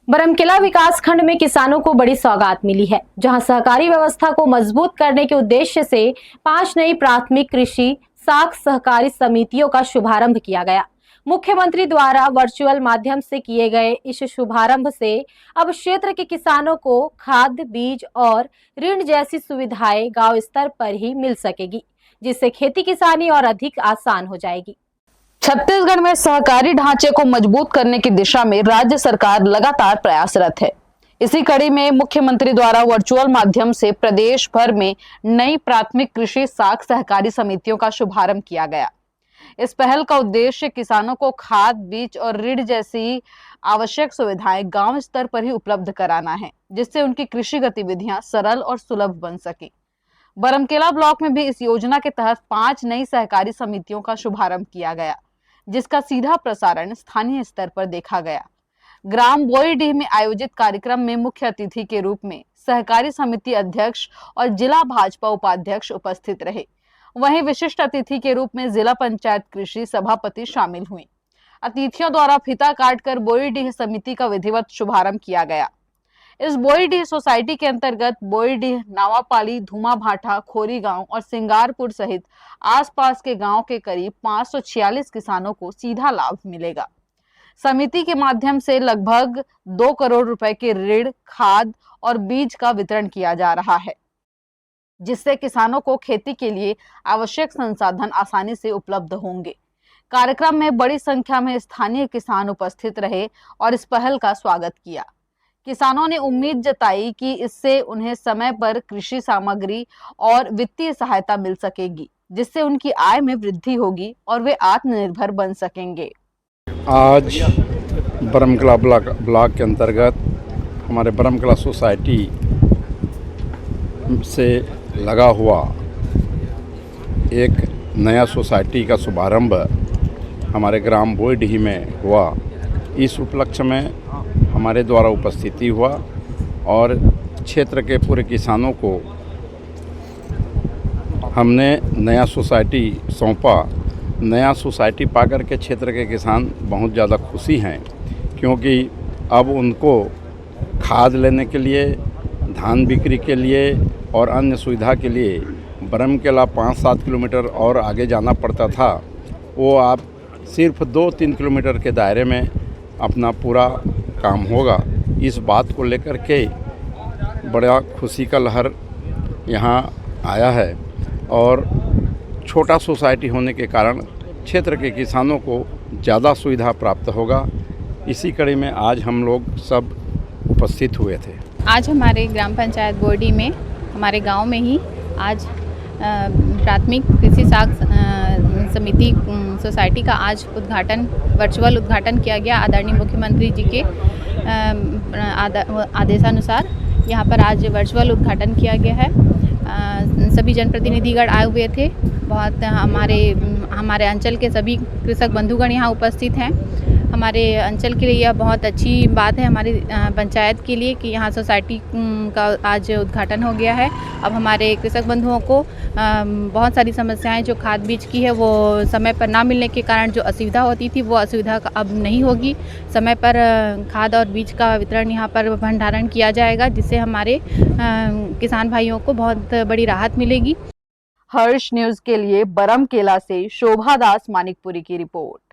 बरमकेला विकासखंड में किसानों को बड़ी सौगात मिली है, जहां सहकारी व्यवस्था को मजबूत करने के उद्देश्य से 5 नई प्राथमिक कृषि साख सहकारी समितियों का शुभारंभ किया गया। मुख्यमंत्री द्वारा वर्चुअल माध्यम से किए गए इस शुभारंभ से अब क्षेत्र के किसानों को खाद, बीज और ऋण जैसी सुविधाएं गांव स्तर पर ही मिल सकेगी, जिससे खेती किसानी और अधिक आसान हो जाएगी। छत्तीसगढ़ में सहकारी ढांचे को मजबूत करने की दिशा में राज्य सरकार लगातार प्रयासरत है। इसी कड़ी में मुख्यमंत्री द्वारा वर्चुअल माध्यम से प्रदेश भर में नई प्राथमिक कृषि साख सहकारी समितियों का शुभारंभ किया गया। इस पहल का उद्देश्य किसानों को खाद, बीज और ऋण जैसी आवश्यक सुविधाएं गांव स्तर पर ही उपलब्ध कराना है, जिससे उनकी कृषि गतिविधियां सरल और सुलभ बन सके। बरमकेला ब्लॉक में भी इस योजना के तहत 5 नई सहकारी समितियों का शुभारंभ किया गया, जिसका सीधा प्रसारण स्थानीय स्तर पर देखा गया। ग्राम बोईडीह में आयोजित कार्यक्रम में मुख्य अतिथि के रूप में सहकारी समिति अध्यक्ष और जिला भाजपा उपाध्यक्ष उपस्थित रहे। वहीं विशिष्ट अतिथि के रूप में जिला पंचायत कृषि सभापति शामिल हुए। अतिथियों द्वारा फीता काटकर बोईडीह समिति का विधिवत शुभारंभ किया गया। इस बोईडीह सोसाइटी के अंतर्गत बोईडीह, नावापाली, धुमा भाटा, खोरी गांव और सिंगारपुर सहित आसपास के गांव के करीब 546 किसानों को सीधा लाभ मिलेगा। समिति के माध्यम से लगभग 2 करोड़ रुपए के ऋण, खाद और बीज का वितरण किया जा रहा है, जिससे किसानों को खेती के लिए आवश्यक संसाधन आसानी से उपलब्ध होंगे। कार्यक्रम में बड़ी संख्या में स्थानीय किसान उपस्थित रहे और इस पहल का स्वागत किया। किसानों ने उम्मीद जताई कि इससे उन्हें समय पर कृषि सामग्री और वित्तीय सहायता मिल सकेगी, जिससे उनकी आय में वृद्धि होगी और वे आत्मनिर्भर बन सकेंगे। आज बरमकेला ब्लॉक के अंतर्गत हमारे बरमकेला सोसाइटी से लगा हुआ एक नया सोसाइटी का शुभारंभ हमारे ग्राम बोईडीह में हुआ। इस उपलक्ष्य में हमारे द्वारा उपस्थिति हुआ और क्षेत्र के पूरे किसानों को हमने नया सोसाइटी सौंपा। नया सोसाइटी पाकर के क्षेत्र के किसान बहुत ज़्यादा खुशी हैं, क्योंकि अब उनको खाद लेने के लिए, धान बिक्री के लिए और अन्य सुविधा के लिए बरमकेला 5-7 किलोमीटर और आगे जाना पड़ता था। वो आप सिर्फ 2-3 किलोमीटर के दायरे में अपना पूरा काम होगा। इस बात को लेकर के बड़ा खुशी का लहर यहाँ आया है और छोटा सोसाइटी होने के कारण क्षेत्र के किसानों को ज़्यादा सुविधा प्राप्त होगा। इसी कड़ी में आज हम लोग सब उपस्थित हुए थे। आज हमारे ग्राम पंचायत बोईडीह में हमारे गांव में ही आज प्राथमिक कृषि साख समिति सोसाइटी का आज वर्चुअल उद्घाटन किया गया। आदरणीय मुख्यमंत्री जी के आदेशानुसार यहाँ पर आज वर्चुअल उद्घाटन किया गया है। सभी जनप्रतिनिधिगण आए हुए थे। बहुत हमारे अंचल के सभी कृषक बंधुगण यहाँ उपस्थित हैं। हमारे अंचल के लिए यह बहुत अच्छी बात है, हमारी पंचायत के लिए, कि यहाँ सोसाइटी का आज उद्घाटन हो गया है। अब हमारे कृषक बंधुओं को बहुत सारी समस्याएं जो खाद बीज की है वो समय पर ना मिलने के कारण जो असुविधा होती थी वो असुविधा अब नहीं होगी। समय पर खाद और बीज का वितरण यहाँ पर भंडारण किया जाएगा, जिससे हमारे किसान भाइयों को बहुत बड़ी राहत मिलेगी। हर्ष न्यूज के लिए बरमकेला से शोभा दास मानिकपुरी की रिपोर्ट।